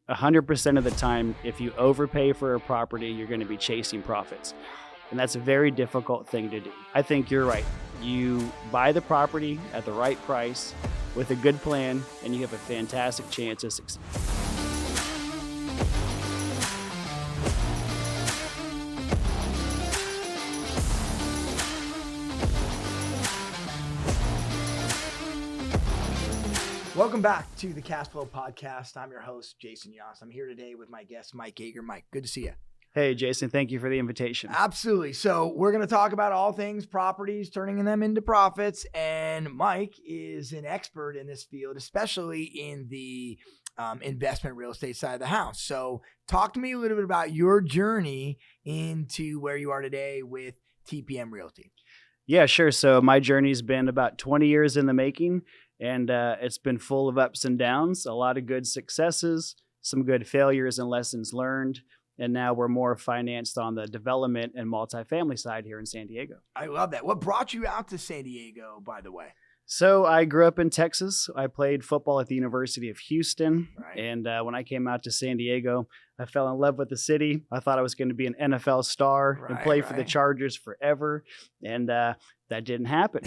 100% of the time, if you overpay for a property, you're going to be chasing profits. And that's a very difficult thing to do. I think you're right. You buy the property at the right price with a good plan, and you have a fantastic chance of success. Welcome back to the Cashflow podcast. I'm your host, Jason Yoss. I'm here today with my guest, Mike Yeager. Mike, good to see you. Hey, Jason, thank you for the invitation. Absolutely. So we're going to talk about all things properties, turning them into profits. And Mike is an expert in this field, especially in the investment real estate side of the house. So talk to me a little bit about your journey into where you are today with TPM Realty. Yeah, sure. So my journey's been about 20 years in the making, and it's been full of ups and downs, a lot of good successes, some good failures and lessons learned. And now we're more financed on the development and multifamily side here in San Diego. I love that. What brought you out to San Diego, by the way? So I grew up in Texas. I played football at the University of Houston. Right. And when I came out to San Diego, I fell in love with the city. I thought I was going to be an NFL star and play for the Chargers forever. And that didn't happen.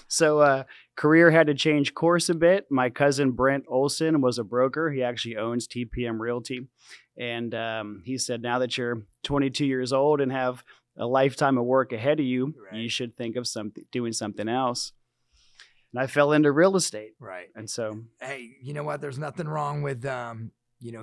So career had to change course a bit. My cousin Brent Olson was a broker. He actually owns TPM Realty. And he said, now that you're 22 years old and have a lifetime of work ahead of you, you should think of doing something else. And I fell into real estate. Right. And so, hey, you know what? There's nothing wrong with,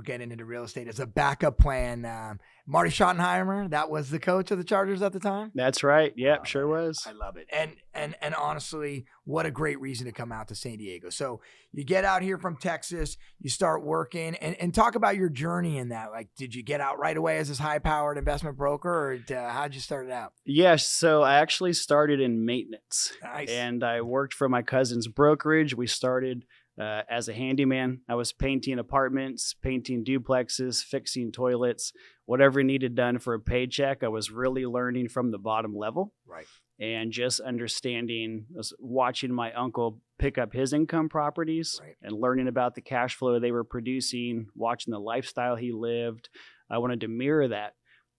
getting into real estate as a backup plan. Marty Schottenheimer, that was the coach of the Chargers at the time. That's right. Yep, sure was. I love it. And honestly, what a great reason to come out to San Diego. So you get out here from Texas, you start working, and talk about your journey in that. Like, did you get out right away as this high-powered investment broker, or how'd you start it out? Yes. So I actually started in maintenance. Nice. And I worked for my cousin's brokerage. We started as a handyman. I was painting apartments, painting duplexes, fixing toilets, whatever needed done for a paycheck. I was really learning from the bottom level. Right. And just understanding, watching my uncle pick up his income properties and learning about the cash flow they were producing, watching the lifestyle he lived. I wanted to mirror that.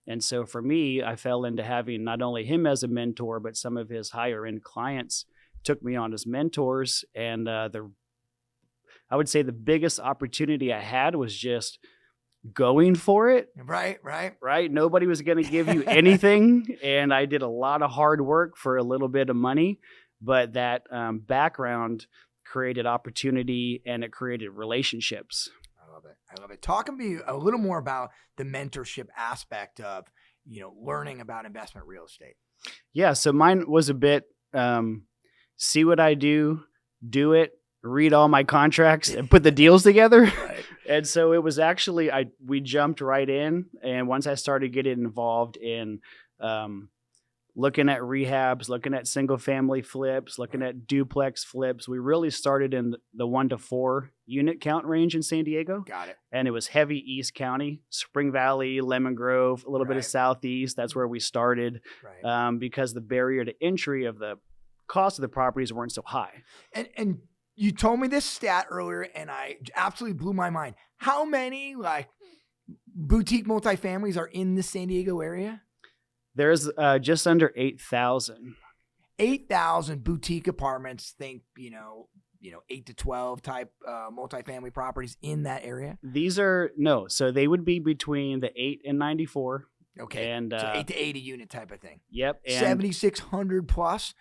And so for me, I fell into having not only him as a mentor, but some of his higher end clients took me on as mentors. And I would say the biggest opportunity I had was just going for it. Right. Nobody was going to give you anything. And I did a lot of hard work for a little bit of money, but that background created opportunity and it created relationships. I love it. Talk to me a little more about the mentorship aspect of, learning about investment real estate. Yeah. So mine was a bit, see what I do it, read all my contracts and put the deals together. Right. And so it was actually, we jumped right in. And once I started getting involved in looking at rehabs, looking at single family flips, looking at duplex flips, we really started in the 1 to 4 unit count range in San Diego. Got it. And it was heavy East County, Spring Valley, Lemon Grove, a little bit of Southeast. That's where we started because the barrier to entry of the cost of the properties weren't so high. And you told me this stat earlier, and I absolutely blew my mind. How many boutique multifamilies are in the San Diego area? There's just under 8,000. 8,000 boutique apartments. Think 8 to 12 type multifamily properties in that area. So they would be between the 8 and 94. Okay, and so 8 to 80 unit type of thing. Yep, and 7,600 plus.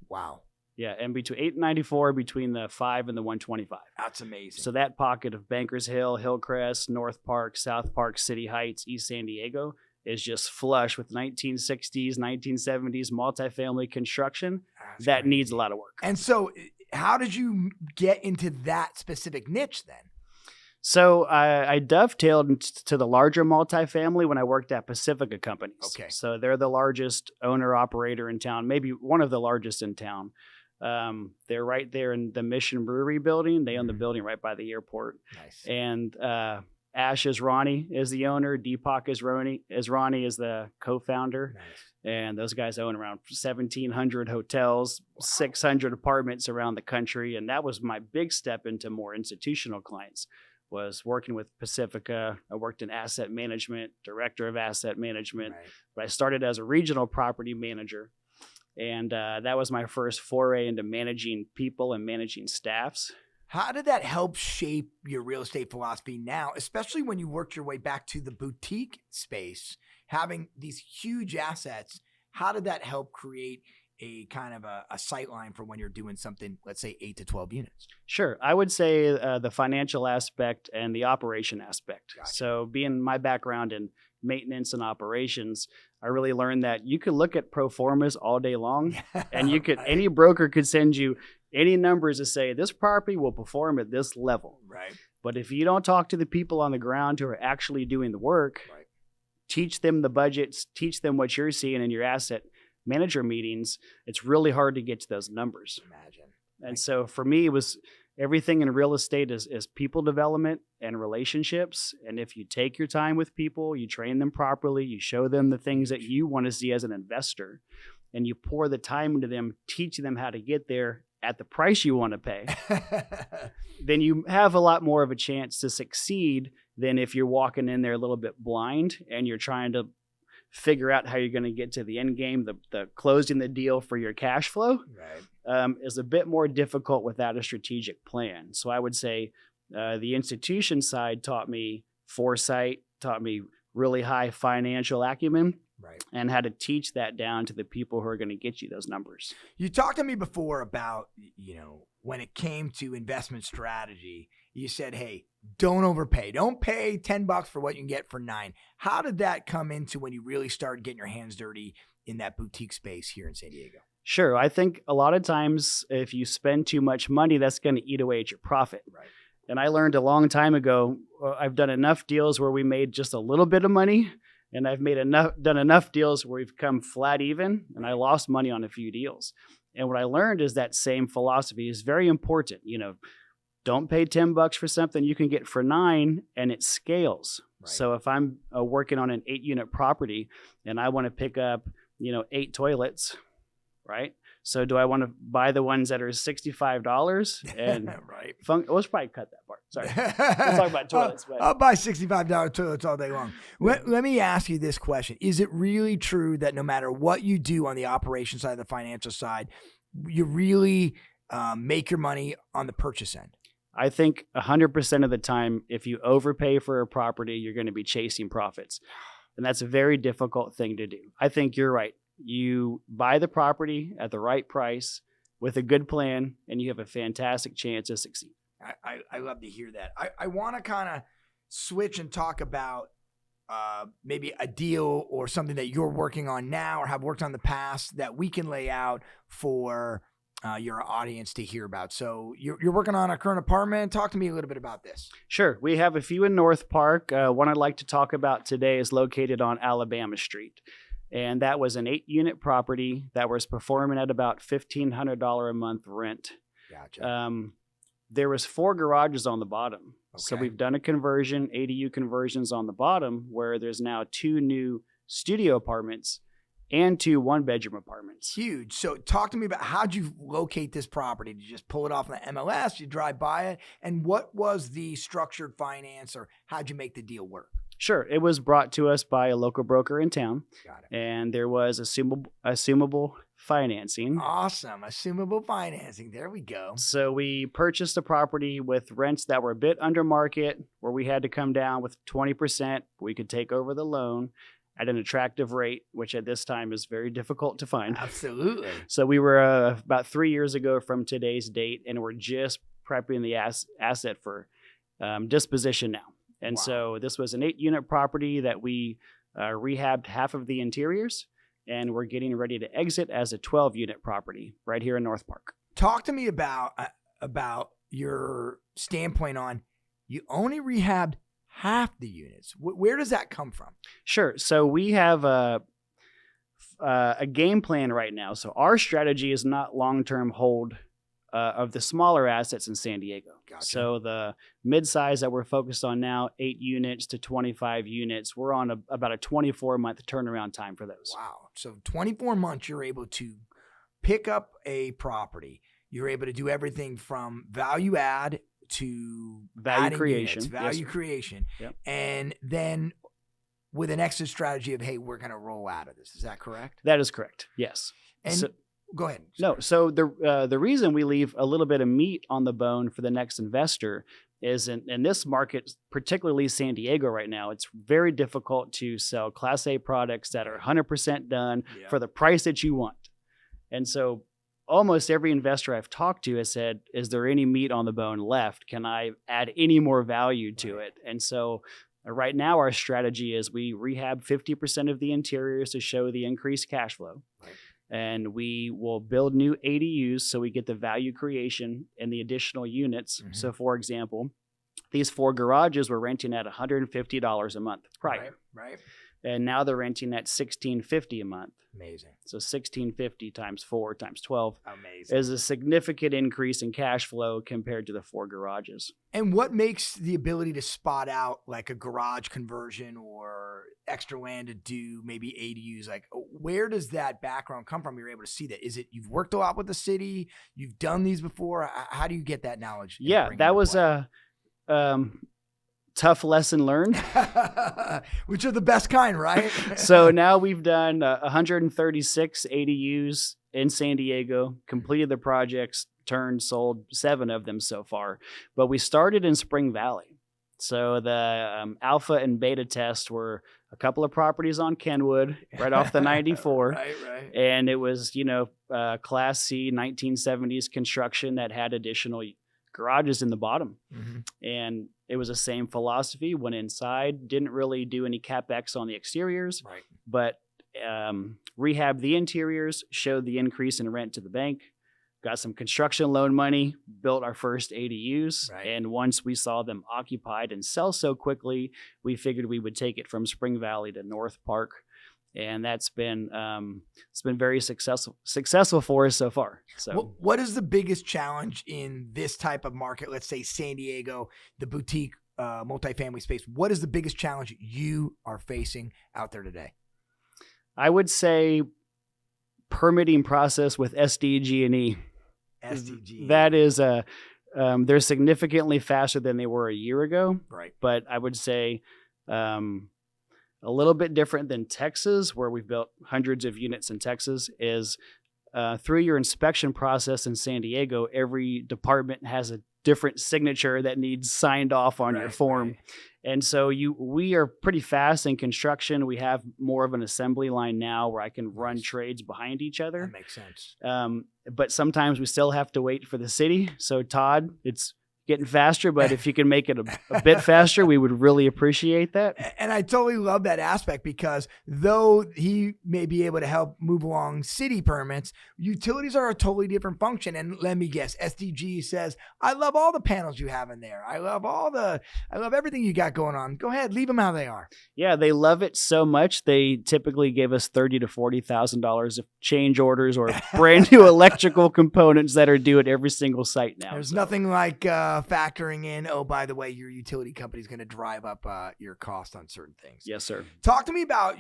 Wow. Yeah, and between 8 and 94, between the 5 and the 125. That's amazing. So that pocket of Bankers Hill, Hillcrest, North Park, South Park, City Heights, East San Diego is just flush with 1960s, 1970s multifamily construction. That needs a lot of work. And so how did you get into that specific niche then? So I dovetailed to the larger multifamily when I worked at Pacifica Companies. Okay. So they're the largest owner operator in town, maybe one of the largest in town. They're right there in the Mission Brewery building. They own the building right by the airport. Nice. And Ash Ronnie is the owner. Deepak Ronnie is the co-founder. Nice. And those guys own around 1,700 hotels, 600 apartments around the country. And that was my big step into more institutional clients. was working with Pacifica. I worked in asset management, director of asset management, but I started as a regional property manager. And that was my first foray into managing people and managing staffs. How did that help shape your real estate philosophy now, especially when you worked your way back to the boutique space, having these huge assets? How did that help create a kind of a sight line for when you're doing something, let's say 8 to 12 units? Sure. I would say the financial aspect and the operation aspect. Gotcha. So being my background in maintenance and operations, I really learned that you could look at pro formas all day long and you could, any broker could send you any numbers to say this property will perform at this level. Right. But if you don't talk to the people on the ground who are actually doing the work, teach them the budgets, teach them what you're seeing in your asset manager meetings, it's really hard to get to those numbers. Imagine. And so for me, it was everything in real estate is people development and relationships. And if you take your time with people, you train them properly, you show them the things that you want to see as an investor, and you pour the time into them, teaching them how to get there at the price you want to pay, then you have a lot more of a chance to succeed than if you're walking in there a little bit blind and you're trying to figure out how you're going to get to the end game. The closing the deal for your cash flow is a bit more difficult without a strategic plan. So I would say the institution side taught me foresight, taught me really high financial acumen, and how to teach that down to the people who are going to get you those numbers. You talked to me before about, when it came to investment strategy, you said, hey, don't overpay. Don't pay $10 for what you can get for $9. How did that come into when you really started getting your hands dirty in that boutique space here in San Diego? Sure. I think a lot of times if you spend too much money, that's going to eat away at your profit. And I learned a long time ago, I've done enough deals where we made just a little bit of money, and I've done enough deals where we've come flat even, and I lost money on a few deals. And what I learned is that same philosophy is very important. Don't pay $10 for something you can get for $9, and it scales. So if I'm working on an 8-unit property and I want to pick up, 8 toilets, right? So do I want to buy the ones that are $65 and let's probably cut that part. Sorry. Let's talk about toilets. But I'll buy $65 toilets all day long. Let me ask you this question. Is it really true that no matter what you do on the operation side, the financial side, you really make your money on the purchase end? I think 100% of the time, if you overpay for a property, you're going to be chasing profits. And that's a very difficult thing to do. I think you're right. You buy the property at the right price with a good plan, and you have a fantastic chance to succeed. I love to hear that. I want to kind of switch and talk about maybe a deal or something that you're working on now or have worked on in the past that we can lay out for your audience to hear about. So you're working on a current apartment. Talk to me a little bit about this. Sure. We have a few in North Park. One I'd like to talk about today is located on Alabama Street. And that was an 8-unit property that was performing at about $1,500 a month rent. Gotcha. There was 4 garages on the bottom. Okay. So we've done a conversion, ADU conversions on the bottom, where there's now 2 new studio apartments and 2 one-bedroom apartments. Huge. So talk to me about how'd you locate this property? Did you just pull it off on the MLS? Did you drive by it? And what was the structured finance, or how'd you make the deal work? Sure. It was brought to us by a local broker in town. Got it. And there was assumable financing. Awesome. Assumable financing. There we go. So we purchased a property with rents that were a bit under market, where we had to come down with 20%. We could take over the loan at an attractive rate, which at this time is very difficult to find. Absolutely. So we were about 3 years ago from today's date, and we're just prepping the asset for disposition now. And so this was an 8-unit property that we rehabbed half of the interiors, and we're getting ready to exit as a 12-unit property right here in North Park. Talk to me about your standpoint on you only rehabbed half the units. Where does that come from? Sure. So we have a game plan right now. So our strategy is not long-term hold of the smaller assets in San Diego. Gotcha. So the mid-size that we're focused on now, 8 units to 25 units, we're on about a 24-month turnaround time for those. Wow. So 24 months, you're able to pick up a property. You're able to do everything from value add to value adding creation, units, value Yes, creation, Yep. and then with an exit strategy of, hey, we're going to roll out of this. Is that correct? That is correct. Yes. And So, go ahead. no, so the reason we leave a little bit of meat on the bone for the next investor is in this market, particularly San Diego right now, it's very difficult to sell Class A products that are 100% done for the price that you want. And so almost every investor I've talked to has said, is there any meat on the bone left? Can I add any more value to it? And so right now our strategy is we rehab 50% of the interiors to show the increased cash flow. Right. And we will build new ADUs so we get the value creation and the additional units. Mm-hmm. So for example, these 4 garages were renting at $150 a month prior. Right. And now they're renting at $1,650 a month. Amazing. So $1,650 times 4 times 12 Amazing. is a significant increase in cash flow compared to the 4 garages. And what makes the ability to spot out like a garage conversion or extra land to do maybe ADUs, like where does that background come from? You're able to see that. Is it you've worked a lot with the city? You've done these before? How do you get that knowledge? Yeah, that was a tough lesson learned. Which are the best kind, right? So now we've done 136 ADUs in San Diego, completed the projects, turned, sold 7 of them so far. But we started in Spring Valley. So the alpha and beta test were a couple of properties on Kenwood, right off the 94. Right. And it was, Class C 1970s construction that had additional garages in the bottom. Mm-hmm. And it was the same philosophy. Went inside, didn't really do any CapEx on the exteriors, Right. but rehabbed the interiors, showed the increase in rent to the bank, got some construction loan money, built our first ADUs. Right. And once we saw them occupied and sell so quickly, we figured we would take it from Spring Valley to North Park. And that's been it's been very successful for us so far. So what is the biggest challenge in this type of market? Let's say San Diego, the boutique multifamily space. What is the biggest challenge you are facing out there today? I would say permitting process with SDG&E. SDG. That is they're significantly faster than they were a year ago. Right. But I would say a little bit different than Texas, where we've built hundreds of units in Texas, is through your inspection process in San Diego, every department has a different signature that needs signed off on your form. Right. And so we are pretty fast in construction. We have more of an assembly line now where I can run trades behind each other. That makes sense. But sometimes we still have to wait for the city. So Todd, it's getting faster, but if you can make it a bit faster, we would really appreciate that. And I totally love that aspect, because though he may be able to help move along city permits, utilities are a totally different function. And let me guess, SDG says, I love all the panels you have in there. I love everything you got going on. Go ahead, leave them how they are. Yeah, they love it so much. They typically give us $30,000 to $40,000 of change orders or brand new electrical components that are due at every single site now. There's nothing like factoring in, oh, by the way, your utility company is going to drive up your cost on certain things. Yes, sir. Talk to me about,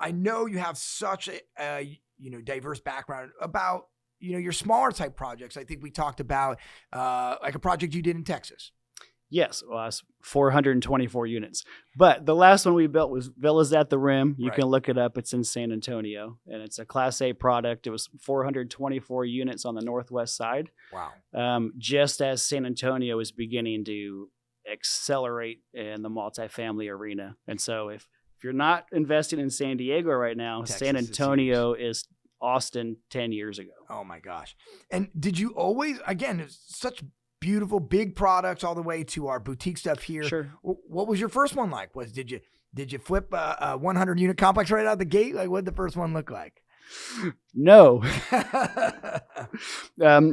I know you have such a diverse background about, your smaller type projects. I think we talked about like a project you did in Texas. Yes, well, it's 424 units. But the last one we built was Villas at the Rim. You can look it up. It's in San Antonio, and it's a Class A product. It was 424 units on the northwest side. Wow. Just as San Antonio is beginning to accelerate in the multifamily arena. And so if you're not investing in San Diego right now, Texas San Antonio is Austin 10 years ago. Oh, my gosh. And did you always, again, it's such beautiful, big products all the way to our boutique stuff here. Sure. What was your first one like? Did you flip a 100 unit complex right out the gate? Like, what did the first one look like? No.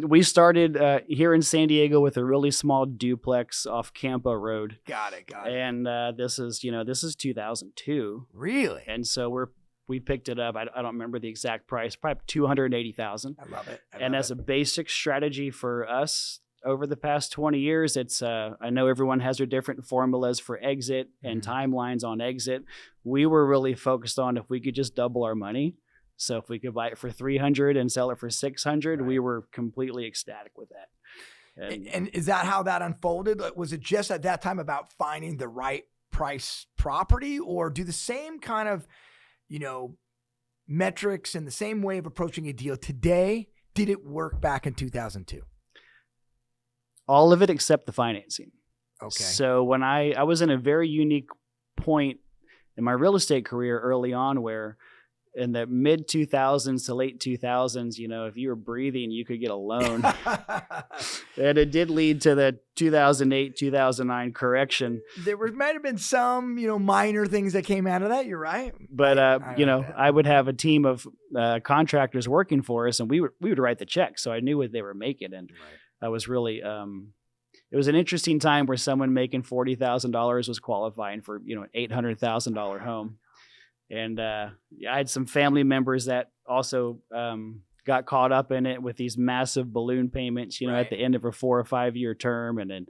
We started here in San Diego with a really small duplex off Campo Road. Got it. And this is 2002. Really? And so we picked it up. I don't remember the exact price, probably $280,000. I love it. As a basic strategy for us, over the past 20 years, it's I know everyone has their different formulas for exit and timelines on exit. We were really focused on if we could just double our money. So if we could buy it for $300 and sell it for $600, we were completely ecstatic with that. And is that how that unfolded? Like, was it just at that time about finding the right price property, or do the same kind of, metrics and the same way of approaching a deal today, did it work back in 2002? All of it except the financing. Okay. So when I was in a very unique point in my real estate career early on, where in the mid 2000s to late 2000s, if you were breathing, you could get a loan. And it did lead to the 2008, 2009 correction. There might have been some, minor things that came out of that. You're right. But, I would have a team of contractors working for us, and we would write the checks. So I knew what they were making. And I was really, it was an interesting time where someone making $40,000 was qualifying for, an $800,000 home. And I had some family members that also got caught up in it with these massive balloon payments, at the end of a 4 or 5 year term. And then,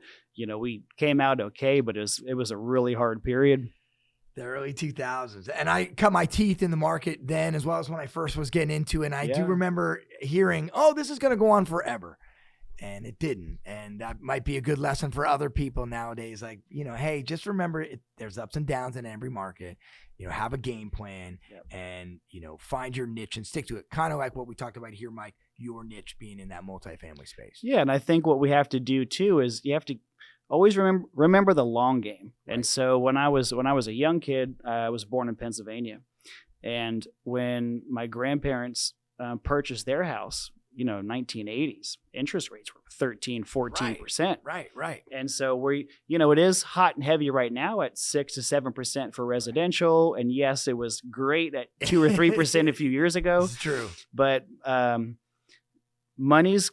we came out okay, but it was a really hard period. The early 2000s. And I cut my teeth in the market then, as well as when I first was getting into it. And I do remember hearing, this is going to go on forever. And it didn't. And that might be a good lesson for other people nowadays. Like, hey, just remember there's ups and downs in every market. Have a game plan and, find your niche and stick to it. Kind of like what we talked about here, Mike, your niche being in that multifamily space. Yeah. And I think what we have to do too is you have to always remember the long game. Right. And so when I was a young kid, I was born in Pennsylvania. And when my grandparents purchased their house, 1980s, interest rates were 13, 14%. Right. And so it is hot and heavy right now at 6 to 7% for residential. And yes, it was great at 2 or 3% a few years ago. It's true. But money's,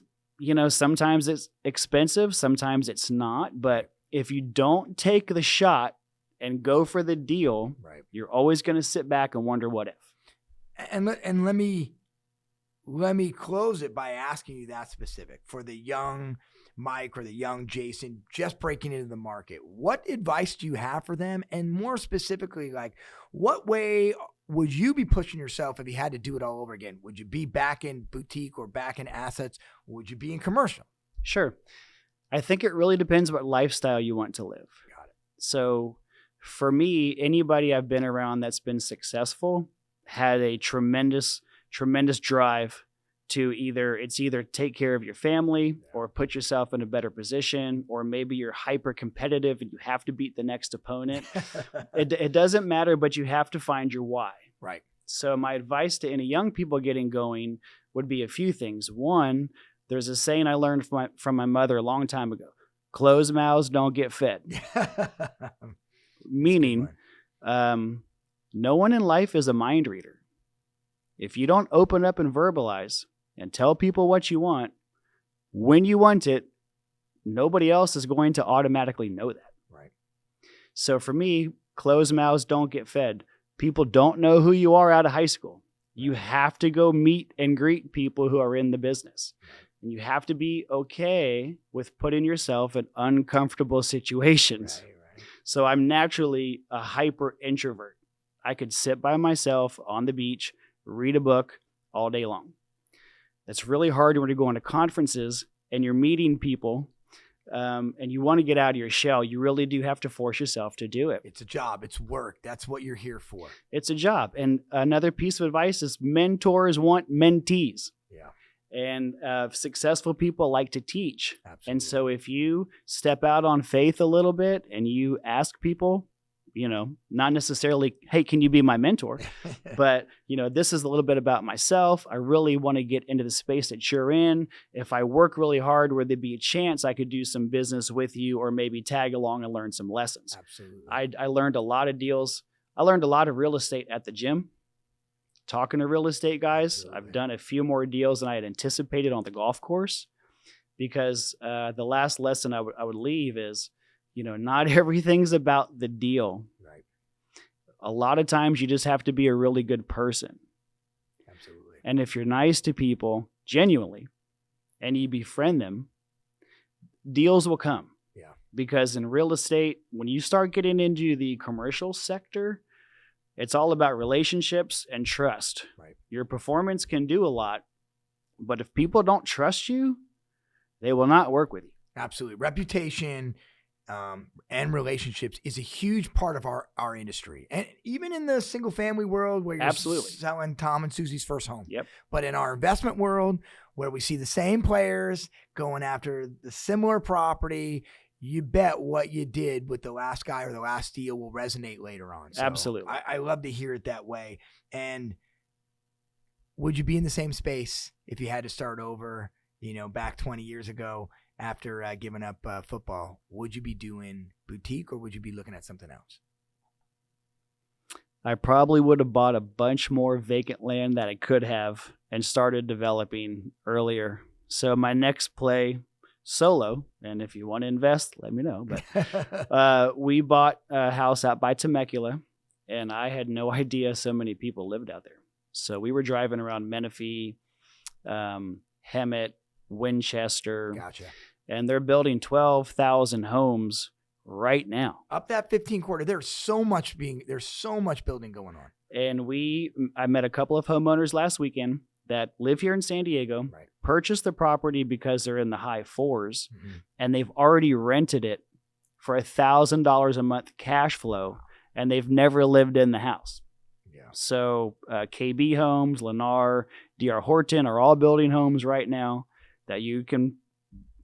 sometimes it's expensive, sometimes it's not. But if you don't take the shot and go for the deal, you're always going to sit back and wonder what if. And let me close it by asking you that specific for the young Mike or the young Jason just breaking into the market. What advice do you have for them? And more specifically, like, what way would you be pushing yourself if you had to do it all over again? Would you be back in boutique or back in assets? Or would you be in commercial? Sure. I think it really depends what lifestyle you want to live. Got it. So for me, anybody I've been around that's been successful had a tremendous drive to either take care of your family or put yourself in a better position, or maybe you're hyper competitive and you have to beat the next opponent. It doesn't matter, but you have to find your why. Right. So my advice to any young people getting going would be a few things. One, there's a saying I learned from my mother a long time ago: closed mouths don't get fed. Meaning, no one in life is a mind reader. If you don't open up and verbalize and tell people what you want, when you want it, nobody else is going to automatically know that. Right. So for me, closed mouths don't get fed. People don't know who you are out of high school. You have to go meet and greet people who are in the business. And you have to be okay with putting yourself in uncomfortable situations. Right. So I'm naturally a hyper introvert. I could sit by myself on the beach, read a book all day long. That's really hard when you're going to conferences and you're meeting people and you want to get out of your shell. You really do have to force yourself to do it. It's a job. It's work. That's what you're here for. It's a job. And another piece of advice is mentors want mentees. Yeah. And successful people like to teach. Absolutely. And so if you step out on faith a little bit and you ask people, not necessarily, hey, can you be my mentor? But, this is a little bit about myself. I really want to get into the space that you're in. If I work really hard, would there be a chance I could do some business with you or maybe tag along and learn some lessons? Absolutely. I learned a lot of deals. I learned a lot of real estate at the gym, talking to real estate guys. Absolutely. I've done a few more deals than I had anticipated on the golf course, because the last lesson I would leave is, not everything's about the deal. Right. A lot of times you just have to be a really good person. Absolutely. And if you're nice to people genuinely and you befriend them, deals will come. Yeah. Because in real estate, when you start getting into the commercial sector, it's all about relationships and trust. Right. Your performance can do a lot, but if people don't trust you, they will not work with you. Absolutely. Reputation and relationships is a huge part of our industry. And even in the single family world where you're selling Tom and Susie's first home. Yep. But in our investment world where we see the same players going after the similar property, you bet what you did with the last guy or the last deal will resonate later on. So absolutely. I love to hear it that way. And would you be in the same space if you had to start over, back 20 years ago after giving up football? Would you be doing boutique or would you be looking at something else? I probably would have bought a bunch more vacant land that I could have and started developing earlier. So my next play solo, and if you want to invest, let me know. But we bought a house out by Temecula, and I had no idea so many people lived out there. So we were driving around Menifee, Hemet, Winchester. Gotcha. And they're building 12,000 homes right now. Up that 15 quarter, there's so much building going on. And I met a couple of homeowners last weekend that live here in San Diego, right, purchased the property because they're in the high fours, and they've already rented it for $1,000 a month cash flow, and they've never lived in the house. Yeah. So KB Homes, Lennar, DR Horton are all building homes right now that you can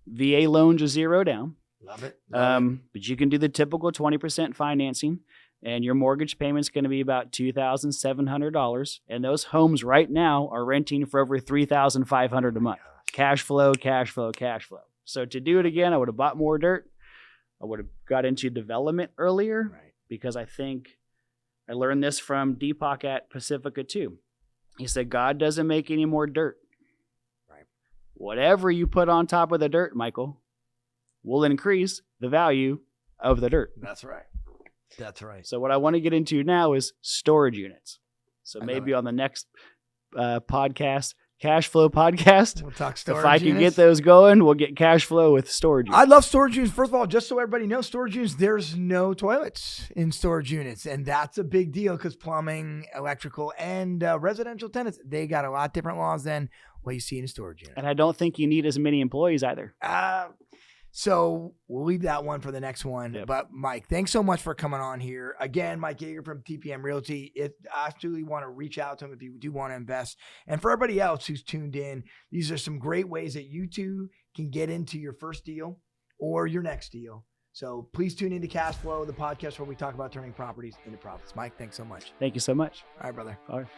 VA loan to zero down. Love it. But you can do the typical 20% financing, and your mortgage payment's going to be about $2,700. And those homes right now are renting for over $3,500 a month. Cash flow, cash flow, cash flow. So to do it again, I would have bought more dirt. I would have got into development earlier, right, because I think I learned this from Deepak at Pacifica too. He said, God doesn't make any more dirt. Right. Whatever you put on top of the dirt, Michael, will increase the value of the dirt. That's right. That's right. So what I want to get into now is storage units. So maybe on the next podcast, Cashflow podcast, we'll talk storage if I can units. get those going, we'll get cash flow with storage units. I love storage units. First of all, just so everybody knows, storage units, there's no toilets in storage units. And that's a big deal because plumbing, electrical, and residential tenants, they got a lot different laws than what you see in a storage unit. And I don't think you need as many employees either. So we'll leave that one for the next one. Yep. But Mike, thanks so much for coming on here. Again, Mike Yeager from TPM Realty. If I actually want to reach out to him if you do want to invest. And for everybody else who's tuned in, these are some great ways that you too can get into your first deal or your next deal. So please tune into Cashflow, the podcast where we talk about turning properties into profits. Mike, thanks so much. Thank you so much. All right, brother. All right.